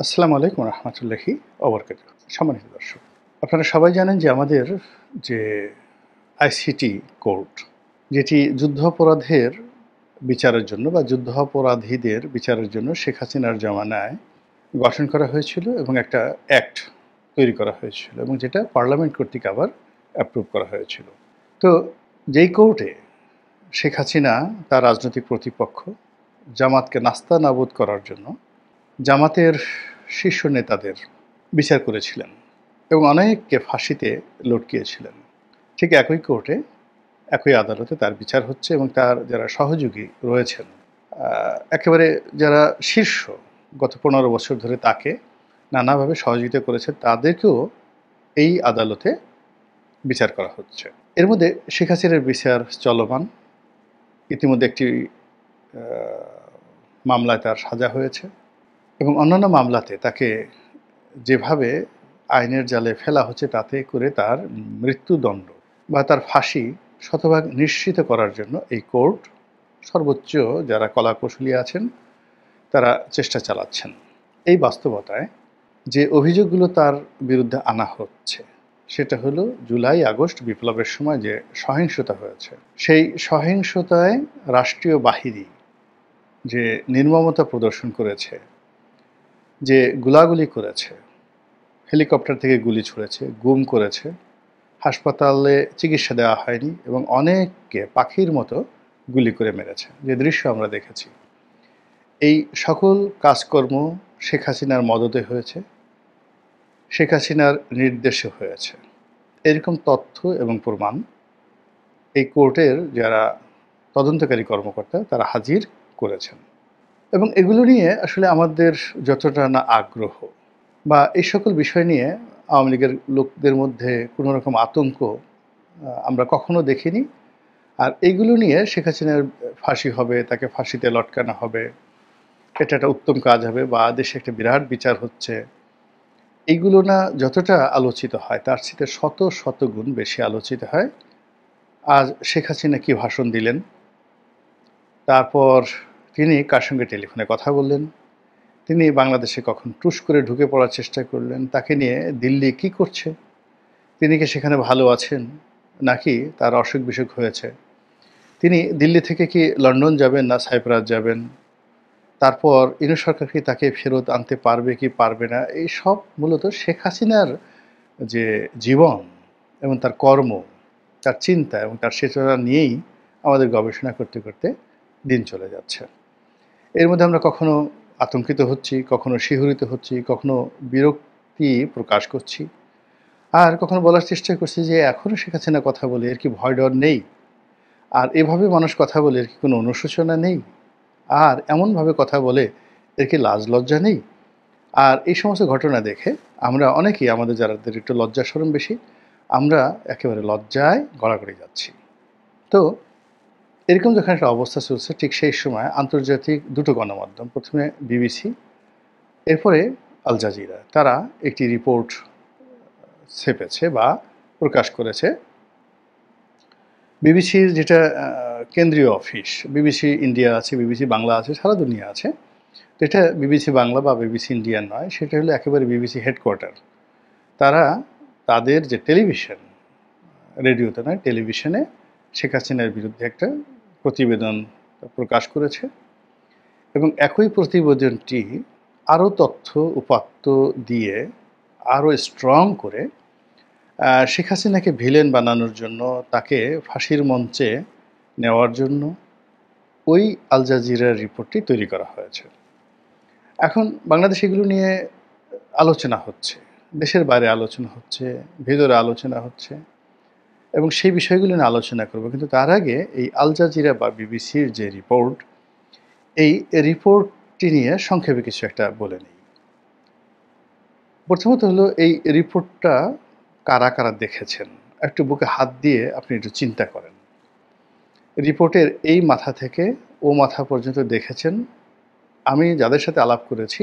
আসসালামু আলাইকুম রহমতুল্লাহি ওবরকাতুহু। সম্মানিত দর্শক, আপনারা সবাই জানেন যে আমাদের যে আইসিটি কোর্ট, যেটি যুদ্ধাপরাধের বিচারের জন্য বা যুদ্ধাপরাধীদের বিচারের জন্য শেখ হাসিনার জমানায় গঠন করা হয়েছিল এবং একটা অ্যাক্ট তৈরি করা হয়েছিল এবং যেটা পার্লামেন্ট কর্তৃক আবার অ্যাপ্রুভ করা হয়েছিল। তো যেই কোর্টে শেখ হাসিনা তার রাজনৈতিক প্রতিপক্ষ জামাতকে নাস্তানাবুদ করার জন্য জামাতের শীর্ষ নেতাদের বিচার করেছিলেন এবং অনেককে ফাঁসিতে লটকিয়েছিলেন, ঠিক একই কোর্টে একই আদালতে তার বিচার হচ্ছে এবং তার যারা সহযোগী রয়েছেন, একেবারে যারা শীর্ষ গত 15 বছর ধরে তাকে নানাভাবে সহযোগিতা করেছে, তাদেরকেও এই আদালতে বিচার করা হচ্ছে। এর মধ্যে শেখ হাসিনার বিচার চলমান। ইতিমধ্যে একটি মামলায় তার সাজা হয়েছে এবং অন্যান্য মামলাতে তাকে যেভাবে আইনের জালে ফেলা হচ্ছে, তাতে করে তার মৃত্যুদণ্ড বা তার ফাঁসি শতভাগ নিশ্চিত করার জন্য এই কোর্ট সর্বোচ্চ যারা কলাকৌশলী আছেন তারা চেষ্টা চালাচ্ছেন। এই বাস্তবতায় যে অভিযোগগুলো তার বিরুদ্ধে আনা হচ্ছে সেটা হলো জুলাই আগস্ট বিপ্লবের সময় যে সহিংসতা হয়েছে, সেই সহিংসতায় রাষ্ট্রীয় বাহিনী যে নির্মমতা প্রদর্শন করেছে, যে গুলাগুলি করেছে, হেলিকপ্টার থেকে গুলি ছুঁড়েছে, গুম করেছে, হাসপাতালে চিকিৎসা দেওয়া হয়নি এবং অনেককে পাখির মতো গুলি করে মেরেছে, যে দৃশ্য আমরা দেখেছি। এই সকল কাজকর্ম শেখ হাসিনার মদতে হয়েছে, শেখ হাসিনার নির্দেশে হয়েছে, এরকম তথ্য এবং প্রমাণ এই কোর্টের যারা তদন্তকারী কর্মকর্তা তারা হাজির করেছেন। এবং এগুলো নিয়ে আসলে আমাদের যতটা না আগ্রহ বা এই সকল বিষয় নিয়ে আওয়ামী লীগের লোকদের মধ্যে কোনো রকম আতঙ্ক আমরা কখনো দেখিনি। আর এইগুলো নিয়ে শেখ হাসিনার ফাঁসি হবে, তাকে ফাঁসিতে লটকানো হবে, এটা একটা উত্তম কাজ হবে বা দেশে একটা বিরাট বিচার হচ্ছে, এইগুলো না যতটা আলোচিত হয় তার সাথে শত শত গুণ বেশি আলোচিত হয় আজ শেখ হাসিনা কী ভাষণ দিলেন, তারপর তিনি কার সঙ্গে টেলিফোনে কথা বললেন, তিনি বাংলাদেশে কখন টুস করে ঢুকে পড়ার চেষ্টা করলেন, তাকে নিয়ে দিল্লি কি করছে, তিনি কি সেখানে ভালো আছেন নাকি তার অসুখ বিসুখ হয়েছে, তিনি দিল্লি থেকে কি লন্ডন যাবেন না সাইপ্রাস যাবেন, তারপর ইউনূস সরকার কি তাকে ফেরত আনতে পারবে কি পারবে না, এই সব মূলত শেখ হাসিনার যে জীবন এবং তার কর্ম, তার চিন্তা এবং তার চেতনা নিয়েই আমাদের গবেষণা করতে করতে দিন চলে যাচ্ছে। এর মধ্যে আমরা কখনো আতঙ্কিত হচ্ছি, কখনো শিহরিত হচ্ছি, কখনো বিরক্তি প্রকাশ করছি, আর কখনো বলার চেষ্টা করছি যে এখনও শেখ হাসিনা কথা বলে এর কি ভয় ডর নেই, আর এভাবে মানুষ কথা বলে এর কি কোনো অনুশোচনা নেই, আর এমনভাবে কথা বলে এর কি লাজ লজ্জা নেই। আর এই সমস্ত ঘটনা দেখে আমরা অনেকেই, আমাদের যাদের একটু লজ্জা শরম বেশি, আমরা একেবারে লজ্জায় গড়াগড়ি যাচ্ছি। তো এরকম যখন একটা অবস্থা চলছে, ঠিক সেই সময় আন্তর্জাতিক দুটো গণমাধ্যম, প্রথমে বিবিসি, এরপরে আল জাজিরা, তারা একটি রিপোর্ট ছেপেছে বা প্রকাশ করেছে। বিবিসির যেটা কেন্দ্রীয় অফিস, বিবিসি ইন্ডিয়া আছে, বিবিসি বাংলা আছে, সারা দুনিয়া আছে, তো এটা বিবিসি বাংলা বা বিবিসি ইন্ডিয়ান নয়, সেটা হলো একেবারে বিবিসি হেডকোয়ার্টার। তারা তাদের যে টেলিভিশন, রেডিওতে নয়, টেলিভিশনে শেখ হাসিনার বিরুদ্ধে একটা প্রতিবেদন প্রকাশ করেছে এবং একই প্রতিবেদনটি আরও তথ্য উপাত্ত দিয়ে আরও স্ট্রং করে শেখ হাসিনাকে ভিলেন বানানোর জন্য, তাকে ফাঁসির মঞ্চে নেওয়ার জন্য ওই আল জাজিরার রিপোর্টটি তৈরি করা হয়েছে। এখন বাংলাদেশে এগুলো নিয়ে আলোচনা হচ্ছে, দেশের বাইরে আলোচনা হচ্ছে, ভেতরে আলোচনা হচ্ছে এবং সেই বিষয়গুলো নিয়ে আলোচনা করব। কিন্তু তার আগে এই আল জাজিরা বা বিবিসির যে রিপোর্ট, এই রিপোর্টটি নিয়ে সংক্ষেপে কিছু একটা বলে নিই। প্রথমত হলো এই রিপোর্টটা কারা কারা দেখেছেন, একটু বুকে হাত দিয়ে আপনি একটু চিন্তা করেন। রিপোর্টের এই মাথা থেকে ও মাথা পর্যন্ত দেখেছেন, আমি যাদের সাথে আলাপ করেছি,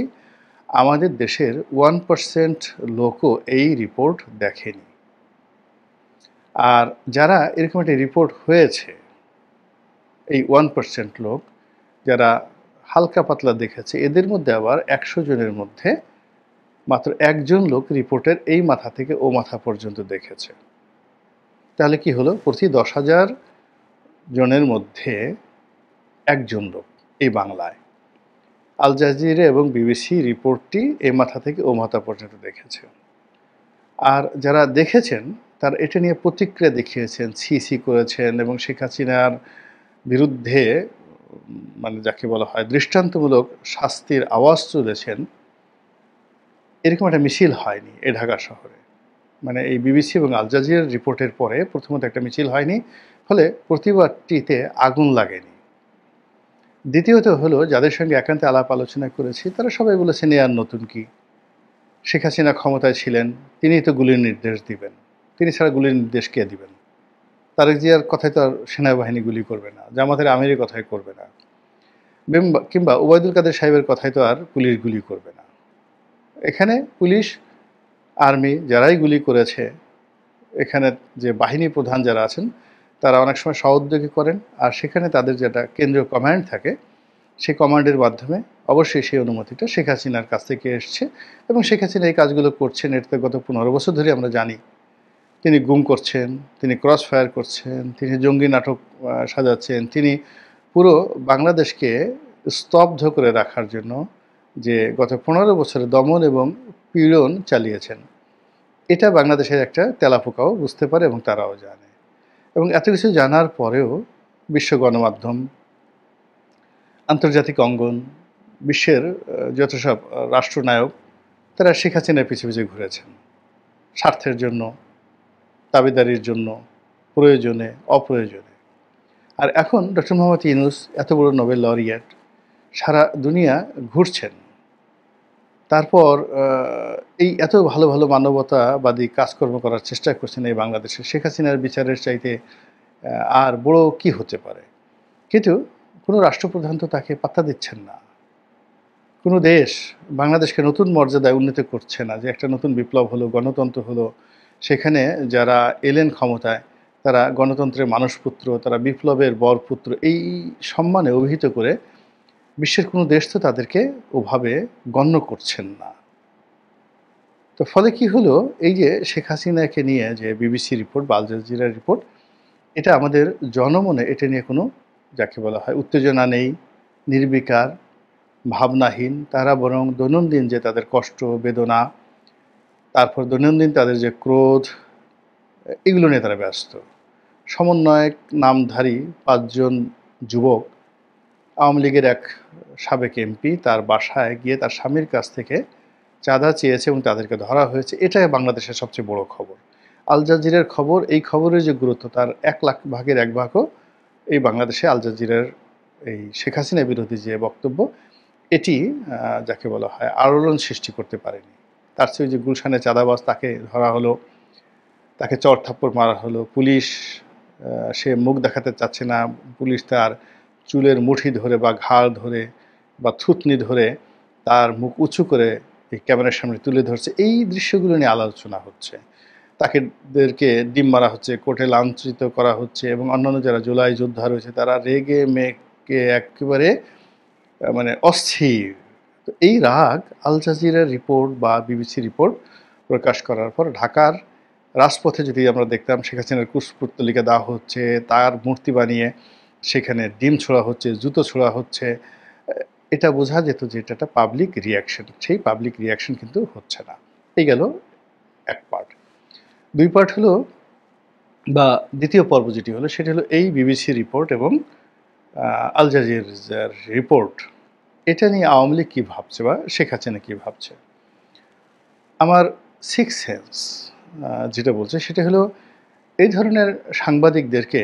আমাদের দেশের 1% লোকও এই রিপোর্ট দেখেনি। আর যারা এরকম একটা রিপোর্ট হয়েছে, এই 1% লোক যারা হালকা পাতলা দেখেছে, এদের মধ্যে আবার 100 জনের মধ্যে মাত্র একজন লোক রিপোর্টের এই মাথা থেকে ও মাথা পর্যন্ত দেখেছে। তাহলে কি হলো, প্রতি 10,000 জনের মধ্যে একজন লোক এই বাংলায় আল জাজিরা এবং বিবিসি রিপোর্টটি এই মাথা থেকে ও মাথা পর্যন্ত দেখেছে। আর যারা দেখেছেন তারা এটা নিয়ে প্রতিক্রিয়া দেখিয়েছেন, ছি করেছেন এবং শেখ হাসিনার বিরুদ্ধে মানে যাকে বলা হয় দৃষ্টান্তমূলক শাস্তির আওয়াজ তুলেছেন। এরকম একটা মিছিল হয়নি এই ঢাকা শহরে। মানে এই বিবিসি এবং আল জাজিরার রিপোর্টের পরে প্রথমত একটা মিছিল হয়নি, ফলে প্রতিবাদটিতে আগুন লাগেনি। দ্বিতীয়ত হলো, যাদের সঙ্গে একান্তে আলাপ আলোচনা করেছি তারা সবাই বলেছেন এ আর নতুন কি, শেখ হাসিনা ক্ষমতায় ছিলেন, তিনিই তো গুলির নির্দেশ দিবেন, তিনি ছাড়া গুলির নির্দেশ কে দিবেন? তারেক জিয়ার কথায় তো আর সেনাবাহিনী গুলি করবে না, জামাতের আমিরের কথাই করবে না, কিংবা ওবায়দুল কাদের সাহেবের কথায় তো আর পুলিশ গুলি করবে না। এখানে পুলিশ, আর্মি যারাই গুলি করেছে, এখানে যে বাহিনী প্রধান যারা আছেন তারা অনেক সময় সহোদ্যোগী করেন, আর সেখানে তাদের যেটা কেন্দ্রীয় কমান্ড থাকে সেই কমান্ডের মাধ্যমে অবশ্যই সেই অনুমতিটা শেখ হাসিনার কাছ থেকে এসছে এবং শেখ হাসিনা এই কাজগুলো করছেন। এটা গত 15 বছর ধরে আমরা জানি। তিনি গুম করছেন, তিনি ক্রস ফায়ার করছেন, তিনি জঙ্গি নাটক সাজাচ্ছেন, তিনি পুরো বাংলাদেশকে স্তব্ধ করে রাখার জন্য যে গত 15 বছরে দমন এবং পীড়ন চালিয়েছেন, এটা বাংলাদেশের একটা তেলাপোকাও বুঝতে পারে এবং তারাও জানে। এবং এত কিছু জানার পরেও বিশ্ব গণমাধ্যম, আন্তর্জাতিক অঙ্গন, বিশ্বের যত সব রাষ্ট্রনায়ক তারা শেখ হাসিনার পিছু পিছু ঘুরেছেন স্বার্থের জন্য, দাবিদারির জন্য, প্রয়োজনে অপ্রয়োজনে। আর এখন ডক্টর মোহাম্মদ ইউনূস এত বড় নোবেল লরিয়েট, সারা দুনিয়া ঘুরছেন। তারপর এই এত ভালো ভালো মানবতাবাদী কাজকর্ম করার চেষ্টা করছেন এই বাংলাদেশে। শেখ হাসিনার বিচারের চাইতে আর বড় কি হতে পারে? কিন্তু কোনো রাষ্ট্রপ্রধান তো তাকে পাত্তা দিচ্ছেন না। কোনো দেশ বাংলাদেশকে নতুন মর্যাদায় উন্নীত করছে না, যে একটা নতুন বিপ্লব হলো, গণতন্ত্র হলো, সেখানে যারা এলেন ক্ষমতায় তারা গণতন্ত্রের মানসপুত্র, তারা বিপ্লবের বরপুত্র, এই সম্মানে অভিহিত করে বিশ্বের কোনো দেশ তো তাদেরকে ওভাবে গণ্য করছেন না। তো ফলে কি হলো, এই যে শেখ হাসিনাকে নিয়ে যে বিবিসি রিপোর্ট বা আল জাজিরা রিপোর্ট, এটা আমাদের জনমনে এটা নিয়ে কোনো যাকে বলা হয় উত্তেজনা নেই, নির্বিকার, ভাবনাহীন। তারা বরং দৈনন্দিন যে তাদের কষ্ট বেদনা, তারপর দৈনন্দিন তাদের যে ক্রোধ, এগুলো নিয়ে তারা ব্যস্ত। সমন্বয়ক নামধারী 5 জন যুবক আওয়ামী লীগের এক সাবেক এমপি তার বাসায় গিয়ে তার স্বামীর কাছ থেকে চাঁদা চেয়েছে এবং তাদেরকে ধরা হয়েছে। এটাই বাংলাদেশের সবচেয়ে বড় খবর। আল জাজিরার খবর, এই খবরের যে গুরুত্ব তার 1 লাখ ভাগের 1 ভাগও এই বাংলাদেশে আল জাজিরার এই শেখ হাসিনা বিরোধী যে বক্তব্য, এটি যাকে বলা হয় আলোড়ন সৃষ্টি করতে পারেনি। তার চেয়ে যে গুলশানে চাঁদাবাজ তাকে ধরা হলো, তাকে চড় থাপ্পড় মারা হলো, পুলিশ সে মুখ দেখাতে চাচ্ছে না, পুলিশ তার চুলের মুঠি ধরে বা ঘাড় ধরে বা থুতনি ধরে তার মুখ উঁচু করে এই ক্যামেরার সামনে তুলে ধরছে। এই দৃশ্যগুলো নিয়ে আলোচনা হচ্ছে। তাদেরকে ডিম মারা হচ্ছে, কোর্টে লাঞ্ছিত করা হচ্ছে এবং অন্যান্য যারা জুলাই যোদ্ধা রয়েছে তারা রেগে মেগে একেবারে মানে অস্থির। তো এই রাগ আল জাজিরার রিপোর্ট বা বিবিসি রিপোর্ট প্রকাশ করার পর ঢাকার রাজপথে যদি আমরা দেখতাম শেখ হাসিনার কুশপুত্তলিকা দেওয়া হচ্ছে, তার মূর্তি বানিয়ে সেখানে ডিম ছোড়া হচ্ছে, জুতো ছোড়া হচ্ছে, এটা বোঝা যেত যে এটা একটা পাবলিক রিয়াকশন। সেই পাবলিক রিয়াকশন কিন্তু হচ্ছে না। এই গেল এক পার্ট। 2 পার্ট হলো, বা দ্বিতীয় পর্ব যেটি হলো সেটি হলো এই বিবিসি রিপোর্ট এবং আল জাজিরার রিপোর্ট, এটা নিয়ে আওয়ামী লীগ কী ভাবছে বা শেখ হাসিনা কী ভাবছে। আমার সিক্স সেন্স যেটা বলছে সেটা হলো, এই ধরনের সাংবাদিকদেরকে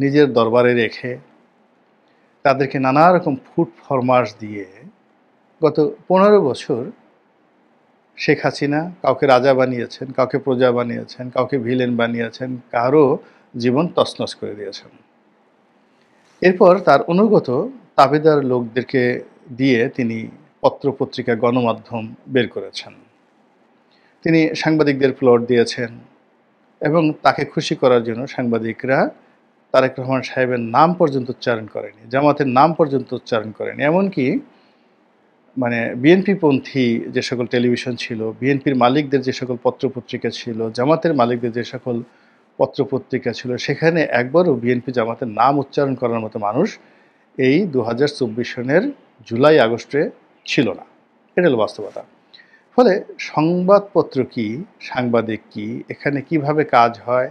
নিজের দরবারে রেখে তাদেরকে নানা রকম ফুড ফরমাশ দিয়ে গত 15 বছর শেখ হাসিনা কাউকে রাজা বানিয়েছেন, কাউকে প্রজা বানিয়েছেন, কাউকে ভিলেন বানিয়েছেন, কারো জীবন তছনছ করে দিয়েছেন। এরপর তার অনুগত তাবেদার লোকদেরকে দিয়ে তিনি পত্রপত্রিকা গণমাধ্যম বের করেছেন। তিনি সাংবাদিকদের প্লট দিয়েছেন এবং তাকে খুশি করার জন্য সাংবাদিকরা তারেক রহমান সাহেবের নাম পর্যন্ত উচ্চারণ করেনি, জামাতের নাম পর্যন্ত উচ্চারণ করেনি। এমনকি মানে বিএনপিপন্থী যে সকল টেলিভিশন ছিল, বিএনপির মালিকদের যে সকল পত্রপত্রিকা ছিল, জামাতের মালিকদের যে সকল পত্রপত্রিকা ছিল, সেখানে একবারও বিএনপি জামাতের নাম উচ্চারণ করার মতো মানুষ এই ২০২৪ সনের জুলাই আগস্টে ছিল না। এটা হলো বাস্তবতা। ফলে সংবাদপত্র কি, সাংবাদিক কি, এখানে কিভাবে কাজ হয়,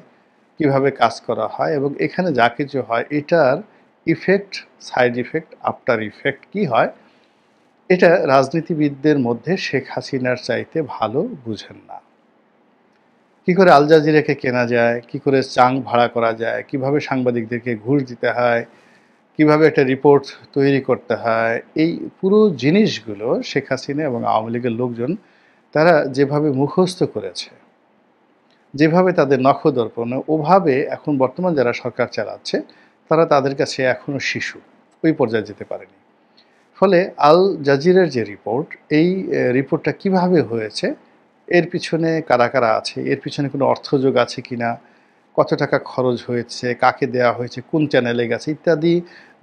কিভাবে কাজ করা হয় এবং এখানে যা কিছু হয় এটার effect, side effect, after effect কি হয়, এটা রাজনীতিবিদদের মধ্যে শেখ হাসিনার চাইতে ভালো বুঝেন না। কি করে আল জাজিরাকে কেনা যায়, কি করে চাং ভাড়া করা যায়, কিভাবে সাংবাদিকদেরকে ঘুষ দিতে হয়, কিভাবে একটা রিপোর্ট তৈরি করতে হয়, এই পুরো জিনিসগুলো শেখ হাসিনা এবং আওয়ামী লীগের লোকজন তারা যেভাবে মুখস্থ করেছে, যেভাবে তাদের নখদর্পণ, ওভাবে এখন বর্তমান যারা সরকার চালাচ্ছে তারা তাদের কাছে এখনও শিশু, ওই পর্যায়ে যেতে পারেনি। ফলে আল জাজিরার যে রিপোর্ট, এই রিপোর্টটা কিভাবে হয়েছে, এর পিছনে কারা কারা আছে, এর পিছনে কোনো অর্থযোগ আছে কিনা, কত টাকা খরচ হয়েছে, কাকে দেওয়া হয়েছে, কোন চ্যানেলে গেছে, ইত্যাদি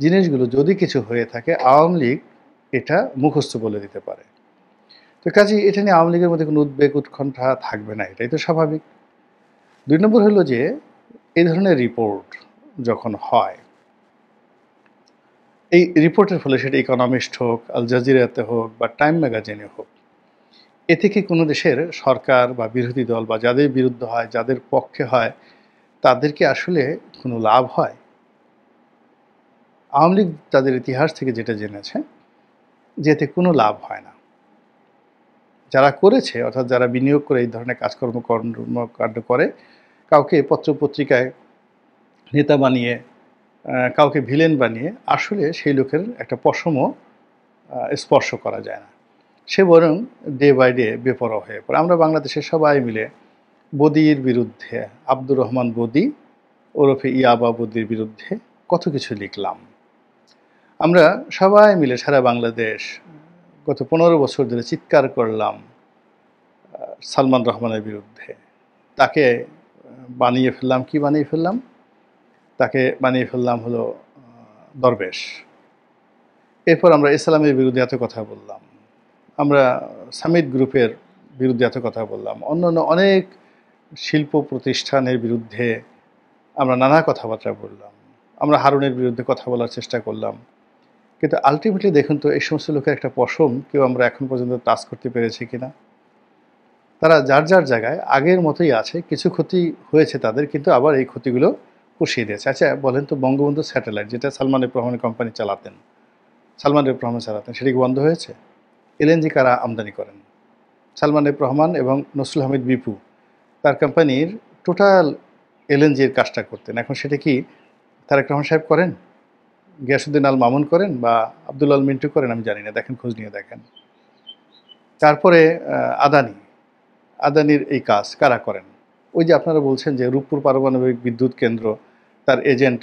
জিনিসগুলো যদি কিছু হয়ে থাকে আওয়ামী লীগ এটা মুখস্থ বলে দিতে পারে। তো কাজেই এটা নিয়ে আওয়ামী লীগের মধ্যে কোনো উদ্বেগ উৎকণ্ঠা থাকবে না, এটাই তো স্বাভাবিক। ২ নম্বর হলো যে এই ধরনের রিপোর্ট যখন হয়, এই রিপোর্টের ফলে সেটা ইকোনমিস্ট হোক, আল জাজিরাতে হোক বা টাইম ম্যাগাজিনে হোক, এতে কি কোনো দেশের সরকার বা বিরোধী দল বা যাদের বিরুদ্ধে হয়, যাদের পক্ষে হয়, তাদের কি আসলে কোনো লাভ হয়? আওয়ামী লীগ তাদের ইতিহাস থেকে যেটা জেনেছে যে এতে কোনো লাভ হয় না। যারা করেছে, অর্থাৎ যারা বিনিয়োগ করে এই ধরনের কর্মকাণ্ড করে, কাউকে পত্রপত্রিকায় নেতা বানিয়ে, কাউকে ভিলেন বানিয়ে আসলে সেই লোকের একটা পশমও স্পর্শ করা যায় না। সে বরং ডে বাই ডে বেপরোয়া হয়ে পড়ে। আমরা বাংলাদেশের সবাই মিলে বদির বিরুদ্ধে, আব্দুর রহমান বদি ওরফে ইয়াবা বদির বিরুদ্ধে কত কিছু লিখলাম। আমরা সবাই মিলে সারা বাংলাদেশ গত ১৫ বছর ধরে চিৎকার করলাম সালমান রহমানের বিরুদ্ধে। তাকে বানিয়ে ফেললাম, কি বানিয়ে ফেললাম? তাকে বানিয়ে ফেললাম হলো দরবেশ। এরপর আমরা ইসলামের বিরুদ্ধে এত কথা বললাম, আমরা সামিট গ্রুপের বিরুদ্ধে এত কথা বললাম, অন্যান্য অনেক শিল্প প্রতিষ্ঠানের বিরুদ্ধে আমরা নানা কথাবার্তা বললাম, আমরা হারুনের বিরুদ্ধে কথা বলার চেষ্টা করলাম। কিন্তু আলটিমেটলি দেখুন তো এই সমস্ত লোকের একটা পশম কেউ আমরা এখন পর্যন্ত টাচ করতে পেরেছি কিনা। তারা যার যার জায়গায় আগের মতোই আছে, কিছু ক্ষতি হয়েছে তাদের, কিন্তু আবার এই ক্ষতিগুলো পুষিয়ে দিয়েছে। আচ্ছা বলেন তো, বঙ্গবন্ধু স্যাটেলাইট যেটা সালমান এফ রহমানের কোম্পানি চালাতেন, সালমান এফ রহমান চালাতেন, সেটা কি বন্ধ হয়েছে? এলএনজি কারা আমদানি করেন? সালমান এফ রহমান এবং নসরুল হামিদ বিপু তার কোম্পানির টোটাল এলএনজির কাজটা করতেন। এখন সেটা কি তারেক রহমান সাহেব করেন, গিয়াসুদ্দিন আল মামুন করেন বা আব্দুল আল মিন্টু করেন? আমি জানি না, দেখেন, খোঁজ নিয়ে দেখেন। তারপরে আদানির এই কাজ কারা করেন? ওই যে আপনারা বলছেন যে রূপপুর পারমাণবিক বিদ্যুৎ কেন্দ্র, তার এজেন্ট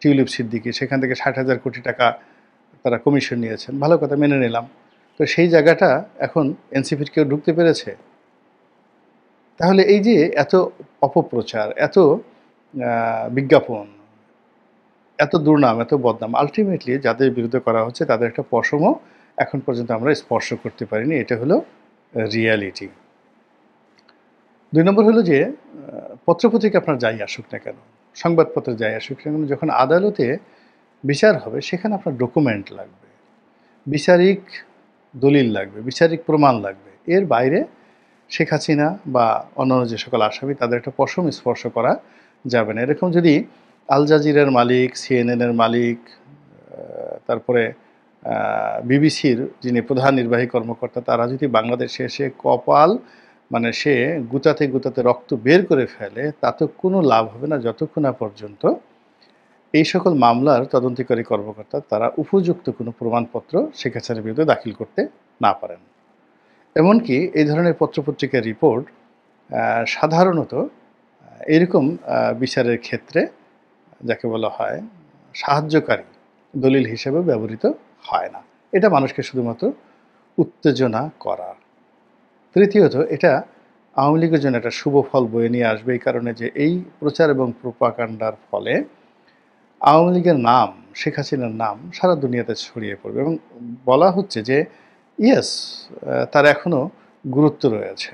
টিউলিপ সিদ্দিকী, সেখান থেকে ৬০,০০০ কোটি টাকা তারা কমিশন নিয়েছেন, ভালো কথা, মেনে নিলাম। তো সেই জায়গাটা এখন এনসিপির কেউ ঢুকতে পেরেছে? তাহলে এই যে এত অপপ্রচার, এত বিজ্ঞাপন, এত দুর্নাম, এত বদনাম, আলটিমেটলি যাদের বিরুদ্ধে করা হচ্ছে তাদের একটা পশমও এখন পর্যন্ত আমরা স্পর্শ করতে পারিনি। এটা হলো রিয়ালিটি। ২ নম্বর হলো যে পত্রপত্রিকা আপনার যাই আসুক না কেন, সংবাদপত্র যাই আসুক না কেন, যখন আদালতে বিচার হবে সেখানে আপনার ডকুমেন্ট লাগবে, বিচারিক দলিল লাগবে, বিচারিক প্রমাণ লাগবে। এর বাইরে শেখ হাসিনা বা অন্যান্য যে সকল আসামি তাদের একটা পশম স্পর্শ করা যাবে না। এরকম যদি আল জাজিরার মালিক, সিএনএনের মালিক, তারপরে বিবিসির যিনি প্রধান নির্বাহী কর্মকর্তা, তারা যদি বাংলাদেশে এসে কপাল, মানে সে গুতাতে গুতাতে রক্ত বের করে ফেলে, তাতে কোনো লাভ হবে না যতক্ষণ না পর্যন্ত এই সকল মামলার তদন্তকারী কর্মকর্তা তারা উপযুক্ত কোনো প্রমাণপত্র শেখ হাসিনার বিরুদ্ধে দাখিল করতে না পারেন। এমনকি এই ধরনের পত্রপত্রিকার রিপোর্ট সাধারণত এরকম বিচারের ক্ষেত্রে যাকে বলা হয় সাহায্যকারী দলিল হিসেবে ব্যবহৃত হয় না। এটা মানুষকে শুধুমাত্র উত্তেজনা করা। তৃতীয়ত, এটা আওয়ামী লীগের জন্য একটা শুভ ফল বয়ে নিয়ে আসবে, এই কারণে যে এই প্রচার এবং প্রোপাগান্ডার ফলে আওয়ামী লীগের নাম, শেখ হাসিনার নাম সারা দুনিয়াতে ছড়িয়ে পড়বে এবং বলা হচ্ছে যে ইয়েস, তার এখনও গুরুত্ব রয়েছে।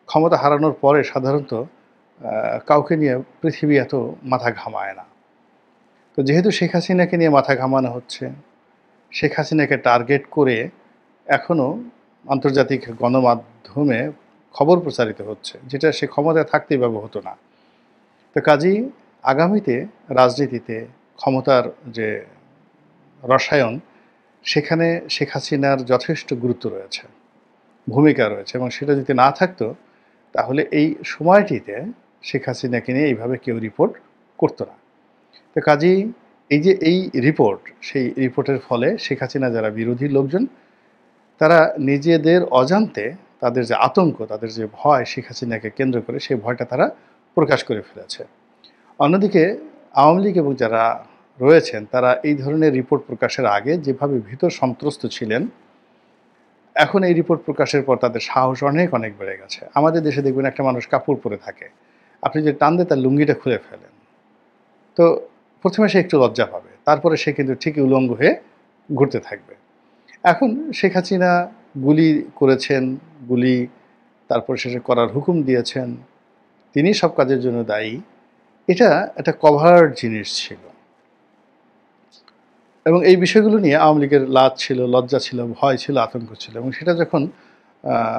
ক্ষমতা হারানোর পরে সাধারণত কাউকে নিয়ে পৃথিবী এত মাথা ঘামায় না। তো যেহেতু শেখ হাসিনাকে নিয়ে মাথা ঘামানো হচ্ছে, শেখ হাসিনাকে টার্গেট করে এখনও আন্তর্জাতিক গণমাধ্যমে খবর প্রচারিত হচ্ছে, যেটা সে ক্ষমতায় থাকতেই ব্যবহৃত না। তো কাজেই আগামীতে রাজনীতিতে ক্ষমতার যে রসায়ন, সেখানে শেখ হাসিনার যথেষ্ট গুরুত্ব রয়েছে, ভূমিকা রয়েছে, এবং সেটা যদি না থাকতো তাহলে এই সময়টিতে শেখ হাসিনাকে নিয়ে এইভাবে কেউ রিপোর্ট করতো না। তো কাজেই এই যে এই রিপোর্ট, সেই রিপোর্টের ফলে শেখ হাসিনা যারা বিরোধী লোকজন, তারা নিজেদের অজান্তে তাদের যে আতঙ্ক, তাদের যে ভয় শেখ হাসিনাকে কেন্দ্র করে, সেই ভয়টা তারা প্রকাশ করে ফেলেছে। অন্যদিকে আওয়ামী লীগ এবং যারা রয়েছেন তারা এই ধরনের রিপোর্ট প্রকাশের আগে যেভাবে ভীত সন্ত্রস্ত ছিলেন, এখন এই রিপোর্ট প্রকাশের পর তাদের সাহস অনেক অনেক বেড়ে গেছে। আমাদের দেশে দেখবেন একটা মানুষ কাপড় পরে থাকে, আপনি যে টান দিয়ে তার লুঙ্গিটা খুলে ফেলেন, তো প্রথমে সে একটু লজ্জা পাবে, তারপরে সে কিন্তু ঠিকই উলঙ্গ হয়ে ঘুরতে থাকবে। এখন শেখ হাসিনা গুলি করেছেন, গুলি তারপর শেষে করার হুকুম দিয়েছেন, তিনি সব কাজের জন্য দায়ী। এটা একটা কভার জিনিস ছিল এবং এই বিষয়গুলো নিয়ে আওয়ামী লীগের লাজ ছিল, লজ্জা ছিল, ভয় ছিল, আতঙ্ক ছিল, এবং সেটা যখন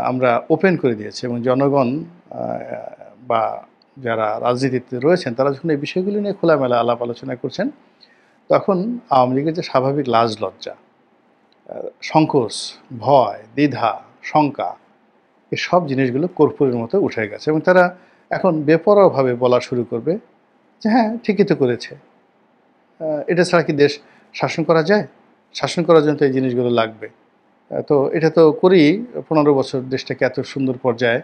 আমরা ওপেন করে দিয়েছি এবং জনগণ বা যারা রাজনীতিতে রয়েছেন তারা যখন এই বিষয়গুলো নিয়ে খোলামেলা আলাপ আলোচনা করছেন, তখন আওয়ামী লীগের যে স্বাভাবিক লাজ লজ্জা, সংকোচ, ভয়, দ্বিধা, শঙ্কা, এই সব জিনিসগুলো কর্পূরের মতো উঠে গেছে এবং তারা এখন বেপরোয়াভাবে বলা শুরু করবে যে হ্যাঁ, ঠিকই তো করেছে, এটা ছাড়া কি দেশ শাসন করা যায়? শাসন করার জন্য তো এই জিনিসগুলো লাগবে। তো এটা তো করেই ১৫ বছর দেশটাকে এত সুন্দর পর্যায়ে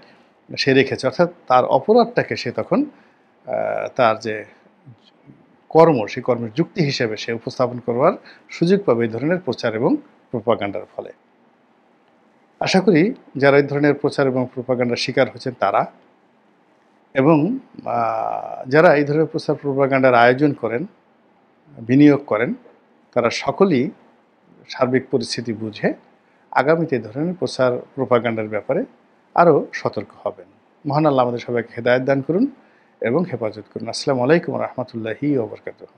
সে রেখেছে। অর্থাৎ তার অপরাধটাকে সে তখন তার যে কর্ম, সেই কর্মের যুক্তি হিসেবে সে উপস্থাপন করবার সুযোগ পাবে এই ধরনের প্রচার এবং প্রোপাগান্ডার ফলে। আশা করি যারা এই ধরনের প্রচার এবং প্রোপাগান্ডার শিকার হচ্ছেন তারা, এবং যারা এই ধরনের প্রচার প্রোপাগান্ডার আয়োজন করেন, বিনিয়োগ করেন, তারা সকলেই সার্বিক পরিস্থিতি বুঝে আগামীতে এই ধরনের প্রচার প্রোপাগান্ডার ব্যাপারে আরও সতর্ক হবেন। মহান আল্লাহ আমাদের সবাইকে হেদায়েত দান করুন এবং হেফাজত করুন। আসসালামু আলাইকুম ওয়া রাহমাতুল্লাহি ওয়া বারাকাতুহু।